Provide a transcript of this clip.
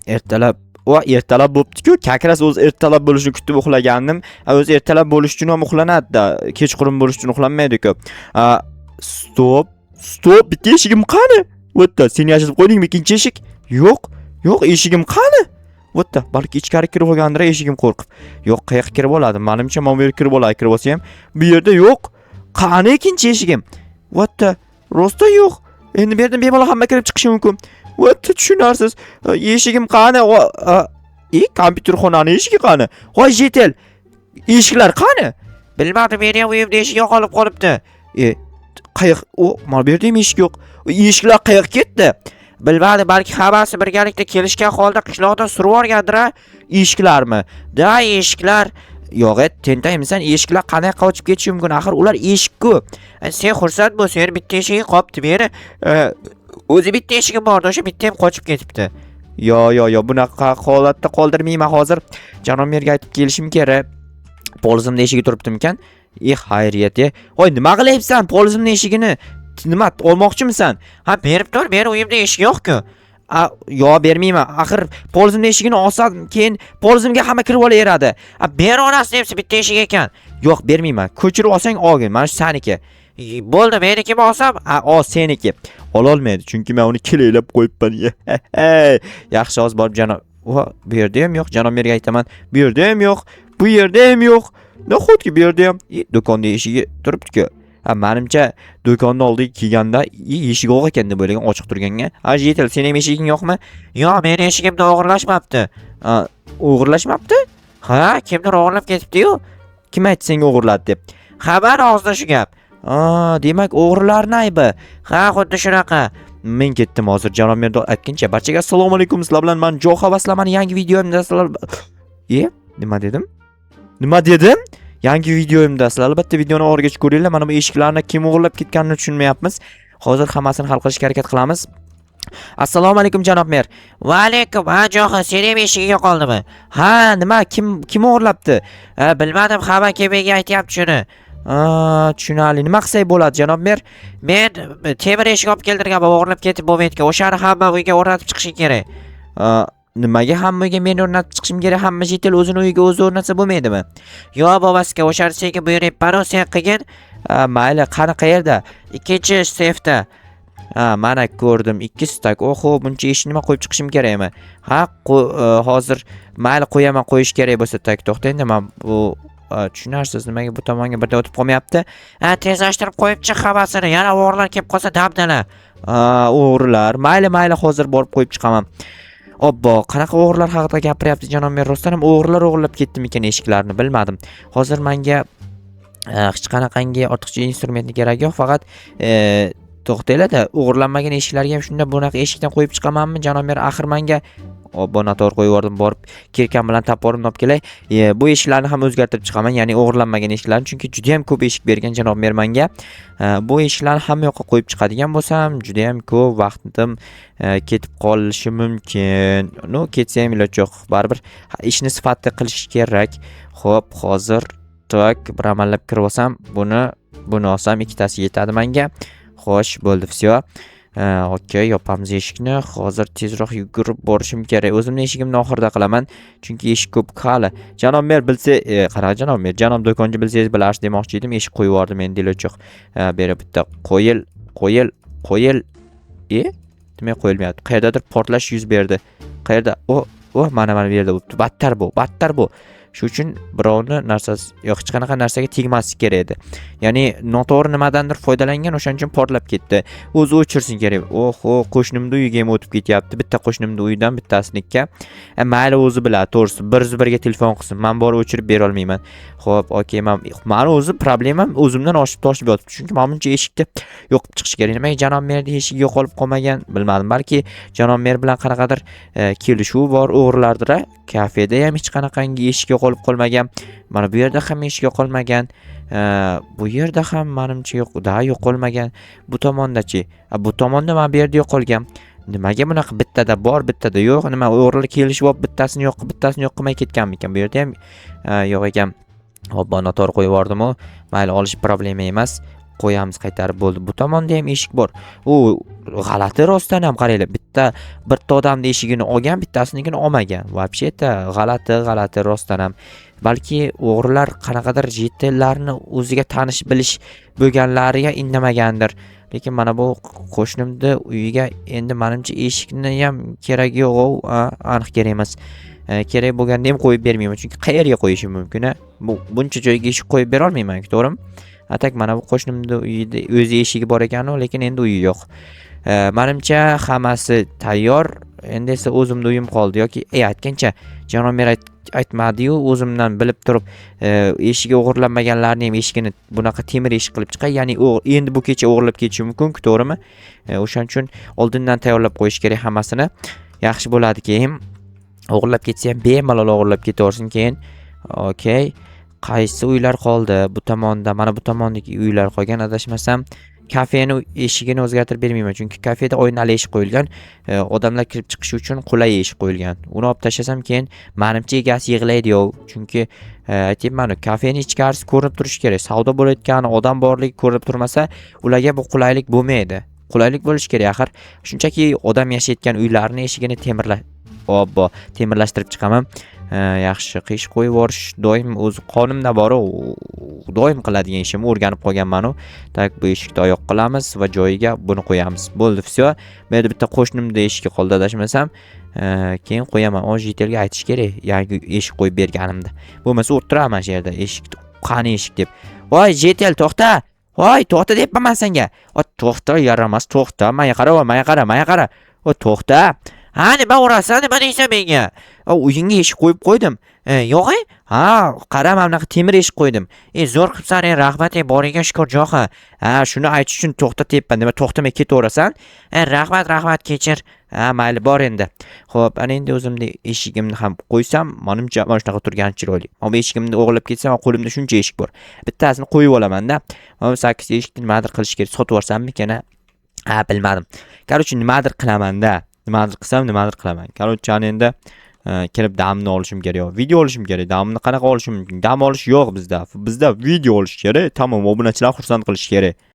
Ertalab. Ertalab bo'pti-ku. Kakras o'zi ertalab bo'lishini kutib uxlagandim. O'zi ertalab bo'lish uchun ham uxlanadi-da. Kechqurun bo'lish uchun uxlanmaydi-ku. Stop. Bitta eshigim qani? O'tda, sen yashirib qo'ydingmi ikkinchi eshik? Yo'q, eshigim qani? O'tda, balki ichkari kirib olgandir eshigim qo'rqib. Yo'q, qayerga kirib oladi? Menimcha men bu yerga kirib olay, kirib olsa ham bu yerda yo'q. Qani ikkinchi eshigim? O'tda, rosta yo'q. Endi bu yerdan bemalol hamma kirib chiqishi mumkin. O'tda tushunarsiz. Eshigim qani? Kompyuter xonani eshigi qani? Voy jetel. Eshiklar qani? Bilmadim, men ham uyimda eshik yo'qolib qolibdi. Mana bu yerda ham eshik yo'q. Eshiklar qayerga ketdi? Bilmadim, balki hammasi birgalikda kelishgan holda qishloqdan surib olgandir. Eshiklarmi? Da, eshiklar. Yo'q, tentaymisan, eshiklar qanday qochib ketishi mumkin? Axir ular eshik-ku. Sen xursand bo'lsang, bitta eshigi qolibdi meni. O'zi bitta eshigim bor, o'sha bitta ham qochib ketibdi. Yo, bunaqa holatda qoldirmayman hozir. Janob merga aytib kelishim kerak. Polizimda eshigi turibdimikan? Xayriyat. Voy, nima qilyapsan? Polizimda eshigini nima olmoqchimisan? Ha, berib tur, meni uyimda eshik yo'q-ku. Yo'q, bermayman. Axir polizimda eshigini olsam, keyin polizimga hamma kirib olaveradi. Ber onasi debsi bitta eshik ekan. Yo'q, bermayman. Ko'chirib olsang olgin. Mana shu seniki. Bo'ldi, meniki olsam, seniki. Ololmaydi, chunki men uni kelaylab qo'yibman. Yaxshi, hozir borib janob. Bu yerda ham yo'q, janob merga aytaman. Bu yerda ham yo'q. Bu yerda ham yo'q. Nahotki bu yerda ham do'konda eshigi turibdi-ku. Menimcha do'konni oldiga kelganda eshik yo'q ekan deb o'ylagan, ochiq turganga. Jetel, sening eshiging yo'qmi? Yo'q, meni eshigimda o'g'irlashmabdi. O'g'irlashmabdi? Ha, kimdir o'g'irlab ketibdi-yu. Kim aytdi senga o'g'irladi deb? Xabar og'zida shu gap. Demak, o'g'rilarning aybi. Ha, xuddi shunaqa. Men ketdim hozir, janob merdo aytgancha. Barchaga assalomu alaykum, sizlar bilan men Jo'xa va sizlar meni yangi videomda sizlar. Nima dedim? Yangi videomda sizlar albatta videoni oxirigacha ko'ringlar. Mana bu eshiklarni kim o'g'irlab ketganini tushunmayapmiz. Hozir hammasini hal qilishga harakat qilamiz. Assalomu alaykum janob mer. Va alaykum. Jo'xa, sen ham eshigiga qoldimi? Ha, nima? Kim o'g'irlabdi? Bilmadim, hamma menga aytayapti shuni. Tushunarli. Nima qilsak bo'ladi janob mer? Men temir eshik olib keltirganman, o'g'irlab ketib bo'lmaydi. O'shani hamma uyga o'rnatib chiqishing kerak. Nimaga hamma uyga men o'rnatib chiqishim kerak? Hamma jetel o'zini uyiga o'zi o'rnatsa bo'lmaydimi? Yo'q, bobasiga o'shani senga buyuryapman, sen qilgin. Mayli, qani qayerda? Ikkinchi seyfda. Mana ko'rdim, 2 stak. Oho, buncha eshik nima qo'yib chiqishim kerakmi? Hozir mayli qo'yaman, qo'yish kerak bo'lsa tak. To'xta endi, men bu tushunarsiz, nimaga bu tomonga birda o'tib qolmayapti? Tezlashtirib qo'yib chiq havasini. Yana o'g'irlar kelib qolsa dabdala. O'g'irlar. Mayli, hozir borib qo'yib chiqaman. Obbo, qanaqa o'g'irlar haqida gapiryapti janob mer? Rostdan ham o'g'irlar o'g'irlab ketdimikan eshiklarni, bilmadim. Hozir menga hech qanaqangi ortiqcha instrumentni kerak yo'q, faqat to'xtanglar-da, o'g'irlanmagan eshiklarga ham shunda bunaqa eshikdan qo'yib chiqamanmi janob mer? Axir menga noto'g'ri qo'yib yubordim, borib kirkan bilan taporib olib kelay. Bu eshiklarni ham o'zgartirib chiqaman, ya'ni o'g'irlanmagan eshiklarni, chunki juda ham ko'p eshik bergan janob mer menga. Bu eshiklarni hamma yoqqa qo'yib chiqadigan bo'lsam, juda ham ko'p vaqtim ketib qolishi mumkin. Ketsa ham iloj yo'q, baribir ishni sifatli qilish kerak. Xo'p, hozir bir amallab kirib olsam, buni olsam ikkitasi yetadi menga. Xo'sh, bo'ldi, всё. Okey, yopamiz eshikni. Hozir tezroq yugurib borishim kerak. O'zimni eshigimni oxirida qilaman, chunki eshik ko'p hali. Janob mer bilsa, qara janob mer, janob do'konchi bilsangiz bilarsiz demoqchi edim. Eshik qo'yib yubordim endi iloj yo'q. Beri bitta qo'yil. Demak qo'yilmayapti. Qayerdadir portlash yuz berdi. Qayerda? Mana bu yerda bo'libdi. Battar bu. Shu uchun birovni narsasi yo'q, hech qanaqa narsaga tegmaslik kerak edi. Ya'ni noto'g'ri nimadandir foydalangan, o'shaning uchun portlab ketdi. O'zi o'chirsin kerak. Qo'shnimning uyiga ham o'tib ketyapti. Bitta qo'shnimning uyidan bittasinikka. Mayli, o'zi biladi, to'g'risi. 101 ga telefon qilsin. Men borib o'chirib bera olmayman. Xo'p, okey, men o'zi problemam o'zimdan toshib yotibdi. Chunki men buncha eshikni yo'qib chiqish kerak. Nimaga janob merda eshik yo'qolib qolmagan, bilmadim. Balki janob mer bilan qanaqadir kelishuv bor o'g'irlardir. Kafeda ham hech qanaqangi eshik yo'qolib qolmagan. Mana bu yerda ham eshik yo'qolmagan. Bu yerda ham menimcha yo'qolmagan. Bu tomondachi? Bu tomonda men bu yerda yo'qolgan. Nimaga bunaqa bittada bor, bittada yo'q? Nima o'g'irlar kelishib olib bittasini yo'q qilmay ketganmikan? Bu yerda ham yo'q ekan. Hop, noto'g'ri qo'yib yubordim-ku. Mayli, olish problema emas. qo'yamiz qaytarib bo'ldi. Bu tomonda ham eshik bor. U g'alati rostdan ham qaranglar. Bitta odamning eshigini olgan, bittasinikini olmagan. Вообще-то g'alati rostdan ham. Balki o'g'rilar qanaqadir jetellarni o'ziga tanish bilish bo'lganlariga indamagandir. Lekin mana bu qo'shnimni uyiga endi menimcha eshikni ham keragi yo'q, aniq kerak emas. Kerak bo'lganda ham qo'yib bermayman, chunki qayerga qo'yishim mumkin? Bu buncha joyga eshik qo'yib bera olmayman-ku, to'g'rimi? Atak mana bu qo'shnimni uyida o'zi eshigi bor ekan, lekin endi uyi yo'q. Menimcha hammasi tayyor. Endi esa o'zimning uyim qoldi yoki aytgancha Janomer aytmadi-yu, o'zimdan bilib turib eshigi o'g'irlanmaganlarning ham eshigini bunaqa temir eshik qilib chiqay. Ya'ni endi bu kecha o'g'irlab ketishi mumkin-ku, to'g'rimi? O'shaning uchun oldindan tayyorlab qo'yish kerak hammasini. Yaxshi bo'ladi keyin o'g'irlab ketsa ham bemalol o'g'irlab ketaversin keyin. Okey. Qaysi uylar qoldi? Bu tomonda, mana bu tomondagi uylar qolgan, adashmasam. Kafeni eshigini o'zgartirib bermayman, chunki kafeda oynali eshik qo'yilgan. Odamlar kirib chiqishi uchun qulay eshik qo'yilgan. Uni olib tashlasam keyin menimcha egasi yig'laydi-yu, chunki aytayman-ku, kafening ichkarisi ko'rinib turishi kerak. Savdo bo'layotgani, odam borligi ko'rinib turmasa, ularga bu qulaylik bo'lmaydi. Qulaylik bo'lishi kerak axir. Shunchaki odam yashayotgan uylarning eshigini temirlashtirib chiqaman. Yaxshi, qish qo'yib yuborish doim o'z qonimda bor-u, doim qiladigan ishimni o'rganib qolganman-u. Tak, bu eshikni oyoq qilamiz va joyiga buni qo'yamiz. Bo'ldi, всё. Menda bitta qo'shnimda eshigi qoldi, adashmasam. Keyin qo'yaman. Jetelga aytish kerak, yangi eshik qo'yib berganimda. Bo'lmasa o'tiraman shu yerda eshikni. Qani eshik deb. Voy, Jetel, to'xta. Voy, to'xta deyapman senga. To'xta, yaramas, to'xta. Menga qara. To'xta. Nima urasan? Nima deysan menga? Uyingga eshik qo'yib qo'ydim. Yo'q-a? Qara, mana bunaqa temir eshik qo'ydim. Zo'r qilsan, rahmat, boringga shukr, jo'xa. Shuni aytish uchun to'xta deyapman. Nima to'xtamay ketaverasan? Rahmat, kechir. Mayli, bor endi. Xo'p, ana endi o'zimni eshigimni ham qo'ysam, menimcha mana shunaqa turgani chiroyli. Ammo eshigimni o'g'irlab ketsam, qo'limda shuncha eshik bor. Bittasini qo'yib olaman-da. Mana 8 eshikni nimadir qilish kerak, sotib yuborsammikan? Bilmadim. Короче, nimadir qilaman-da. Nimadir qilaman. Короче, endi kirib damni olishim kerak. Video olishim kerak. Damni qanaqa olishim mumkin? Dam olish yo'q bizda. Bizda video olish kerak. Tamom, obunachilar xursand qilish kerak.